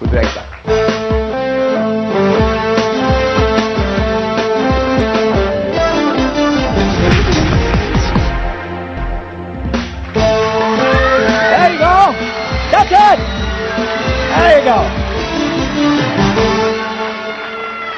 We'll be right back. There you go. That's it. There you go.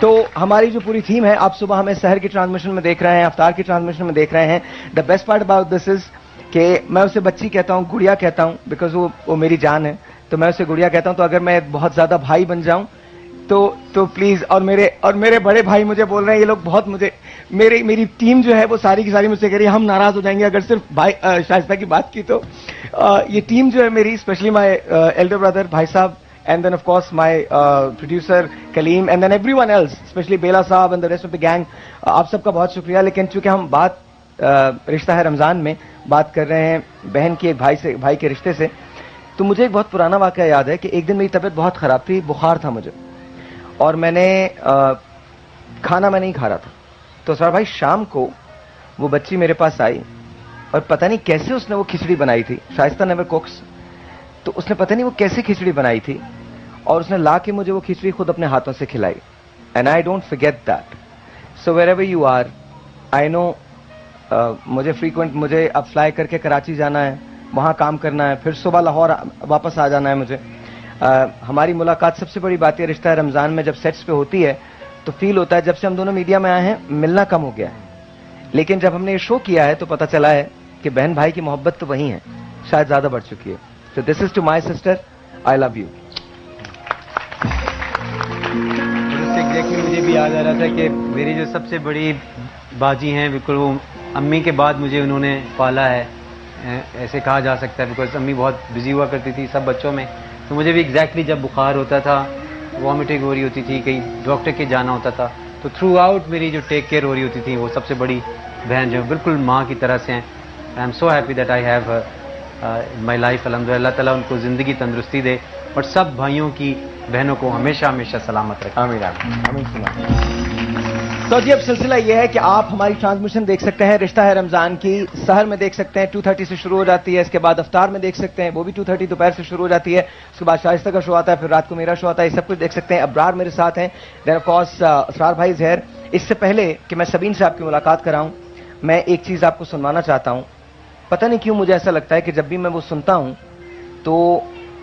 تو ہماری جو پوری تھیم ہے، آپ صبح ہمیں سحر کی ٹرانسمیشن میں دیکھ رہے ہیں، افطار کی ٹرانسمیشن میں دیکھ رہے ہیں. The best part about this is کہ میں اسے بچی کہتا ہوں، گڑیا کہتا ہوں، بیکاز وہ میری جان ہے، تو میں اسے گڑیا کہتا ہوں. تو اگر میں بہت زیادہ بھائی بن جاؤں تو پلیز. اور میرے بڑے بھائی مجھے بول رہے ہیں، یہ لوگ بہت مجھے، میری ٹیم جو ہے وہ ساری کی ساری مجھ سے کہہ رہی ہے ہم ناراض ہو جائیں گے اگر صرف بھائی شائستہ کی بات کی تو. یہ ٹیم جو ہے میری، اسپیشلی مائی ایلڈر بردر بھائی صاحب، and then of course my producer Kaleem, and then everyone else, specially Bela صاحب and the rest of the gang. آپ سب کا بہت شکریہ. لیکن چونکہ ہم بات رشتہ ہے رمضان میں بات کر رہے ہیں بہن کی ایک بھائی کے رشتے سے، تو مجھے ایک بہت پرانا واقعہ یاد ہے کہ ایک دن میری طبیعت بہت خراب تھی، بخار تھا مجھے، اور میں نے کھانا میں نہیں کھا رہا تھا. تو اسرار بھائی شام کو وہ بچی میرے پاس آئی، اور پتہ نہیں کیسے اس نے وہ کھچڑی بنائی تھی. شائستہ نیور کوکس. تو اس نے پتہ نہیں وہ کیسے کھچڑی بنائی تھی، اور اس نے لا کے مجھے وہ کھچڑی خود اپنے ہاتھوں سے کھلائی. And I don't forget that. So wherever you are, I know مجھے اب فلائی کر کے کراچی جانا ہے، وہاں کام کرنا ہے، پھر صبح لاہور واپس آ جانا ہے مجھے. ہماری ملاقات سب سے بڑی بات ہے رشتہ رمضان میں جب سیٹس پہ ہوتی ہے تو فیل ہوتا ہے، جب سے ہم دونوں میڈیا میں آئے ہیں ملنا کم ہو گیا ہے، لیکن جب ہم نے یہ شو کیا ہے تو پتہ چلا ہے کہ بہن بھائی کی محبت تو وہی ہے، شاید زیادہ بڑھ چکی ہے. So this is to my sister. I love you. Exactly مجھے بھی یاد آ رہا تھا کہ میری جو سب سے بڑی باجی ہیں، بالکل وہ امی کے بعد مجھے انہوں نے پالا ہے، ایسے کہا جا سکتا ہے، بیکاز امی بہت بزی ہوا کرتی تھی سب بچوں میں. تو مجھے بھی ایگزیکٹلی جب بخار ہوتا تھا، وامٹنگ ہو رہی ہوتی تھی، کہیں ڈاکٹر کے جانا ہوتا تھا، تو تھرو آؤٹ میری جو ٹیک کیئر ہو رہی ہوتی تھی، وہ سب سے بڑی بہن جو بالکل ماں کی طرح سے ہیں. I am so happy that I have my life. الحمد للہ، اللہ تعالیٰ ان کو زندگی تندرستی دے، اور سب بھائیوں کی بہنوں کو ہمیشہ ہمیشہ سلامت رکھے. آمین آمین. تو جی اب سلسلہ یہ ہے کہ آپ ہماری ٹرانسمیشن دیکھ سکتے ہیں رشتہ ہے رمضان کی. سحر میں دیکھ سکتے ہیں 2:30 سے شروع ہو جاتی ہے، اس کے بعد افطار میں دیکھ سکتے ہیں، وہ بھی 2:30 دوپہر سے شروع ہو جاتی ہے. اس کے بعد شائستہ کا شو آتا ہے، پھر رات کو میرا شو آتا ہے. یہ سب کچھ دیکھ سکتے ہیں. ابرار میرے ساتھ ہیں، دین آف کورس اسرار بھائی زہر. اس سے پہلے کہ میں سبین سے آپ کی ملاقات کراؤں، میں ایک چیز آپ کو سنوانا چاہتا ہوں. پتہ نہیں کیوں مجھے ایسا لگتا ہے کہ جب بھی میں وہ سنتا ہوں تو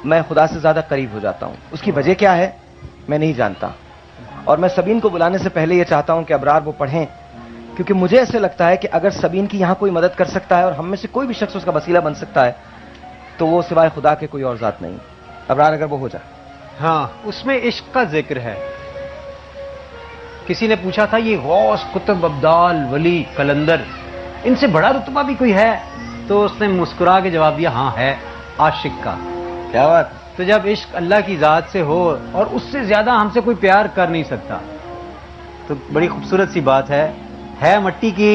میں خدا سے زیادہ قریب ہو جاتا ہوں. اس کی وجہ کیا ہے میں نہیں جانتا، اور میں سبین کو بلانے سے پہلے یہ چاہتا ہوں کہ ابرار وہ پڑھیں، کیونکہ مجھے ایسے لگتا ہے کہ اگر سبین کی یہاں کوئی مدد کر سکتا ہے اور ہم میں سے کوئی بھی شخص اس کا وسیلہ بن سکتا ہے تو وہ سوائے خدا کے کوئی اور ذات نہیں. ابرار اگر وہ ہو جائے. ہاں، اس میں عشق کا ذکر ہے. کسی نے پوچھا تھا یہ غوث، قطب، ابدال، ولی، قلندر، ان سے بڑا رتبہ بھی کوئی ہے؟ تو اس نے مسکرا کے جواب دیا ہاں ہے، عاشق کا. کیا بات. تو جب عشق اللہ کی ذات سے ہو اور اس سے زیادہ ہم سے کوئی پیار کر نہیں سکتا، تو بڑی خوبصورت سی بات ہے مٹی کی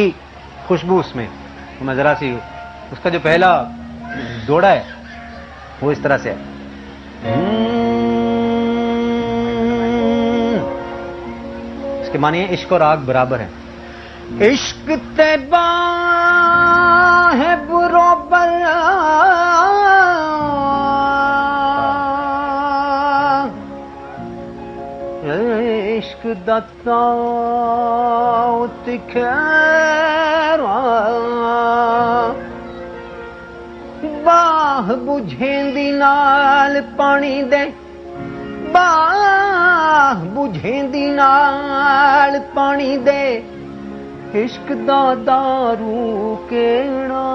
خوشبو اس میں. میں ذرا سی اس کا جو پہلا دوڑا ہے وہ اس طرح سے ہے. اس کے معنی ہے عشق اور آگ برابر ہیں. عشق تیبا ہے برابر، عشق دتا تکھیر باہ بجھیندی نال پانی دے، باہ بجھیندی نال پانی دے، عشق دا دارو کیڑا.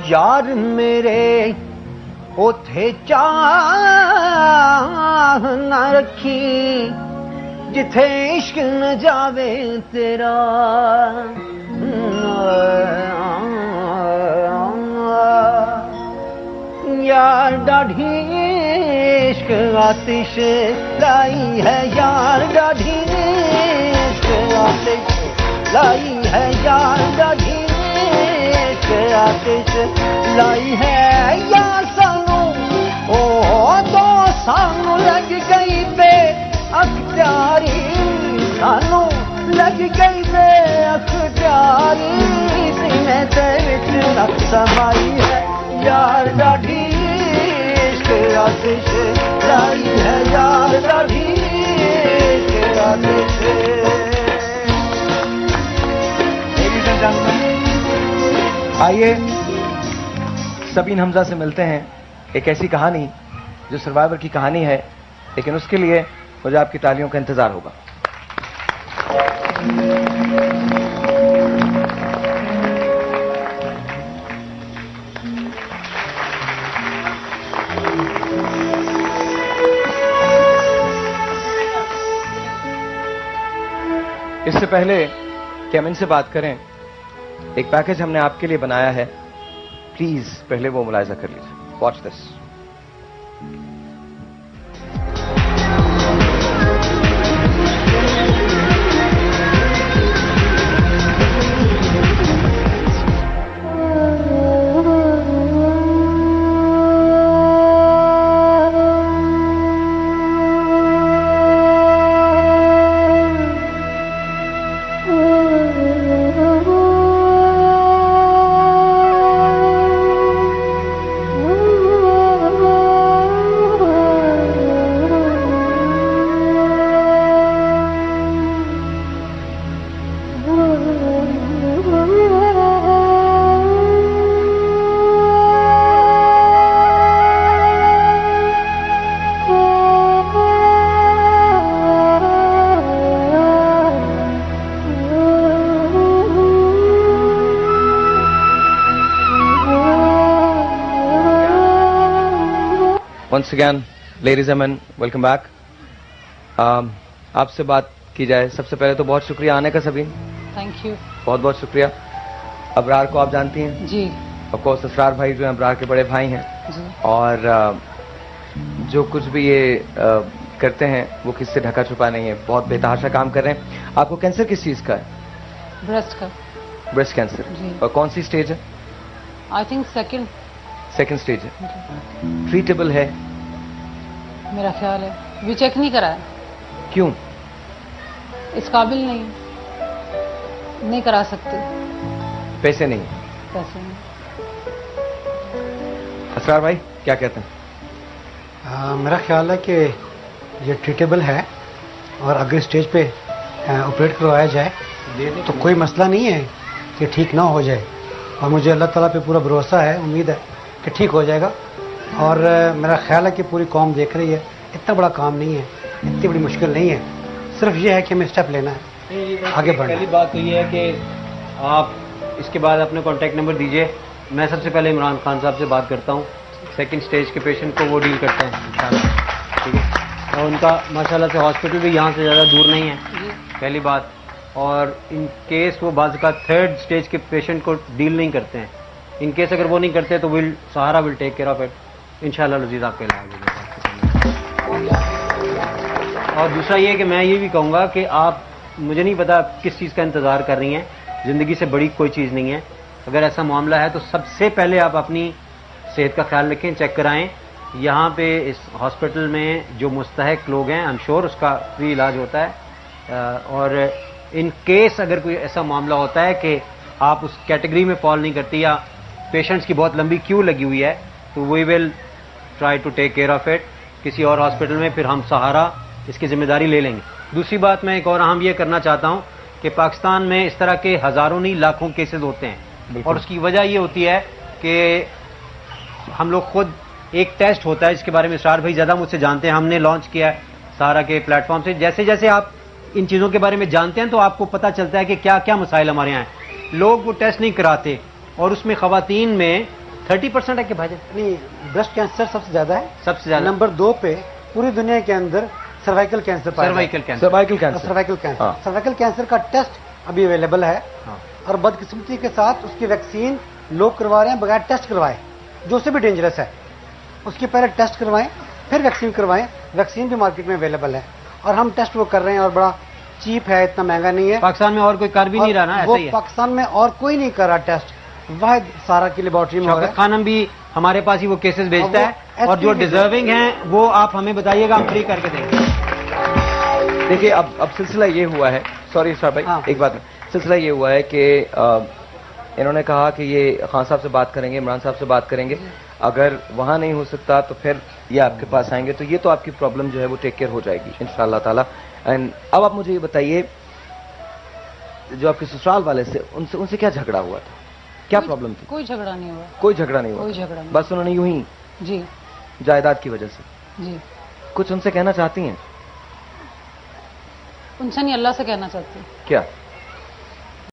یار میرے اوتھے چاہ نہ رکھی جتھے عشق نہ جاوے تیرا. یار ڈاڈھی عشق آتش لائی ہے، یار ڈاڈھی عشق آتش لائی ہے، یار ڈاڈھی عشق آتش لائی ہے. یار سانو دو سانو لگ گئی بے اختیاری، سانو لگ گئی بے اختیاری، سینے تے وچ نہ سمائی ہے. یار ڈاڈھی عشق آتش لائی ہے، یار ڈاڈھی عشق آتش. آئیے سبین حمزہ سے ملتے ہیں. ایک ایسی کہانی جو سروائیور کی کہانی ہے، لیکن اس کے لیے مجھے آپ کی تالیوں کا انتظار ہوگا. اس سے پہلے کہ ہم ان سے بات کریں، ایک پیکج ہم نے آپ کے لیے بنایا ہے، پلیز پہلے وہ ملاحظہ کر لیجیے. Watch this. Once again, ladies and men, welcome back. آپ سے بات کی جائے، سب سے پہلے تو بہت شکریہ آنے کا سبین. Thank you. بہت بہت شکریہ. ابرار کو آپ جانتی ہیں؟ جی. آف کورس اسرار بھائی جو ہیں ابرار کے بڑے بھائی ہیں. جی. اور جو کچھ بھی یہ کرتے ہیں وہ کس سے ڈھکا چھپا نہیں ہے، بہت بے تحاشا کام کر رہے ہیں. آپ کو کینسر کس چیز کا ہے؟ بریسٹ کا. Breast cancer. جی. اور کون سی اسٹیج ہے؟ آئی تھنک سیکنڈ اسٹیج ہے. ٹریٹیبل ہے میرا خیال ہے. بھی چیک نہیں کرایا. کیوں؟ اس قابل نہیں کرا سکتے. پیسے نہیں. پیسے نہیں. اسرار بھائی کیا کہتے ہیں؟ میرا خیال ہے کہ یہ ٹریٹیبل ہے اور اگر اسٹیج پہ آپریٹ کروایا جائے تو کوئی مسئلہ نہیں ہے کہ ٹھیک نہ ہو جائے. اور مجھے اللہ تعالیٰ پہ پورا بھروسہ ہے، امید ہے کہ ٹھیک ہو جائے گا. اور میرا خیال ہے کہ پوری قوم دیکھ رہی ہے. اتنا بڑا کام نہیں ہے، اتنی بڑی مشکل نہیں ہے. صرف یہ ہے کہ ہمیں اسٹیپ لینا ہے، آگے بڑھنا. پہلی بات تو یہ ہے کہ آپ اس کے بعد اپنا کانٹیکٹ نمبر دیجئے. میں سب سے پہلے عمران خان صاحب سے بات کرتا ہوں. سیکنڈ اسٹیج کے پیشنٹ کو وہ ڈیل کرتے ہیں انشاءاللہ. ٹھیک ہے. اور ان کا ماشاءاللہ سے ہاسپٹل بھی یہاں سے زیادہ دور نہیں ہے، پہلی بات. اور ان کیس وہ بعض کا تھرڈ اسٹیج کے پیشنٹ کو ڈیل نہیں کرتے ہیں. ان کیس اگر وہ نہیں کرتے تو سہارا ول ٹیک کیئر آف اٹ انشاءاللہ. لذیذ آپ کے علاج ہو جائے گا. اور دوسرا یہ کہ میں یہ بھی کہوں گا کہ آپ، مجھے نہیں پتا کس چیز کا انتظار کر رہی ہیں. زندگی سے بڑی کوئی چیز نہیں ہے. اگر ایسا معاملہ ہے تو سب سے پہلے آپ اپنی صحت کا خیال رکھیں، چیک کرائیں. یہاں پہ اس ہاسپٹل میں جو مستحق لوگ ہیں، I'm sure اس کا فری علاج ہوتا ہے. اور ان کیس اگر کوئی ایسا معاملہ ہوتا ہے کہ آپ اس کیٹیگری میں فال نہیں کرتی یا پیشنٹس کی بہت لمبی کیو لگی ہوئی ہے تو we will try to take care of it کسی اور ہاسپٹل میں. پھر ہم سہارا اس کی ذمہ داری لے لیں گے. دوسری بات میں ایک اور اہم یہ کرنا چاہتا ہوں کہ پاکستان میں اس طرح کے ہزاروں نہیں لاکھوں کیسز ہوتے ہیں. اور اس کی وجہ یہ ہوتی ہے کہ ہم لوگ خود ایک ٹیسٹ ہوتا ہے جس کے بارے میں اسرار بھائی زیادہ مجھ سے جانتے ہیں، ہم نے لانچ کیا ہے سہارا کے پلیٹ فارم سے. جیسے جیسے آپ ان چیزوں کے بارے میں جانتے ہیں تو آپ کو پتہ چلتا ہے کہ کیا کیا مسائل ہمارے یہاں ہیں. لوگ وہ ٹیسٹ نہیں کراتے اور اس میں خواتین میں 30% ہے کہ بھائی نہیں، بریسٹ کینسر سب سے زیادہ ہے. سب سے زیادہ. نمبر 2 پہ پوری دنیا کے اندر سروائکل کینسر. سروائکل کینسر کا ٹیسٹ ابھی اویلیبل ہے. اور بدقسمتی کے ساتھ اس کی ویکسین لوگ کروا رہے ہیں بغیر ٹیسٹ کروائے، جو سے بھی ڈینجرس ہے. اس کے پہلے ٹیسٹ کروائیں پھر ویکسین کروائیں. ویکسین بھی مارکیٹ میں اویلیبل ہے اور ہم ٹیسٹ وہ کر رہے ہیں اور بڑا چیپ ہے، اتنا مہنگا نہیں ہے. پاکستان میں اور کوئی کر بھی نہیں رہا نا. وہ پاکستان میں اور کوئی نہیں کر رہا ٹیسٹ، واحد سہارا کی لیبارٹری میں. شوکت خانم بھی ہمارے پاس ہی وہ کیسز بھیجتا ہے اور جو ڈیزرونگ ہیں وہ آپ ہمیں بتائیے گا، ہم فری کر کے دیں گے. دیکھیے اب سلسلہ یہ ہوا ہے، سوری اسرار بھائی ایک بات میں، سلسلہ یہ ہوا ہے کہ انہوں نے کہا کہ یہ خان صاحب سے بات کریں گے، عمران صاحب سے بات کریں گے. اگر وہاں نہیں ہو سکتا تو پھر یہ آپ کے پاس آئیں گے. تو یہ تو آپ کی پرابلم جو ہے وہ ٹیک کیئر ہو جائے گی انشاءاللہ تعالیٰ. اینڈ اب آپ مجھے یہ بتائیے، جو آپ کے سسرال والے سے ان سے کیا جھگڑا ہوا تھا؟ کیا پرابلم تھی؟ کوئی جھگڑا نہیں ہوا. کوئی جھگڑا نہیں ہوا. کوئی جھگڑا نہیں. بس انہوں نے یوں ہی جی جائیداد کی وجہ سے. جی کچھ ان سے کہنا چاہتی ہیں؟ ان سے نہیں، اللہ سے کہنا چاہتی ہوں. کیا؟